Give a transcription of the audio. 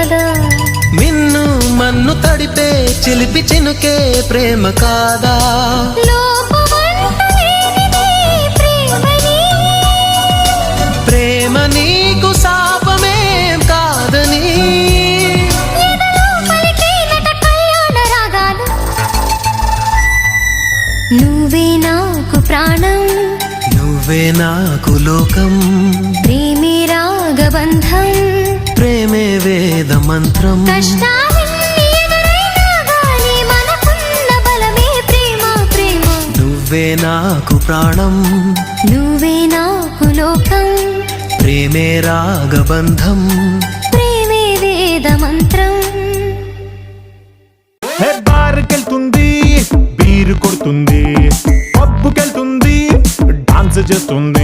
కాదా? మిన్ను మన్ను తడిపే చిలిపి చినుకే ప్రేమ కాదా? ప్రేమ నీకు శాపమేం కాదని నువ్వే నాకు ప్రాణం, నువ్వే నాకు లోకం, ప్రేమే రాగబంధం, ప్రేమే వేద మంత్రం. కష్టాలన్నీ ఎదురైనా గానీ మనకున్న బలమే ప్రేమ ప్రేమ. నువ్వే నాకు ప్రాణం, నువ్వే నాకు లోకం, ప్రేమే రాగబంధం, ప్రేమే వేద మంత్రం. బార్కెళ్తుంది, బీరు కొడుతుంది, పబ్బుకెళ్తుంది, డాన్స్ చేస్తుంది.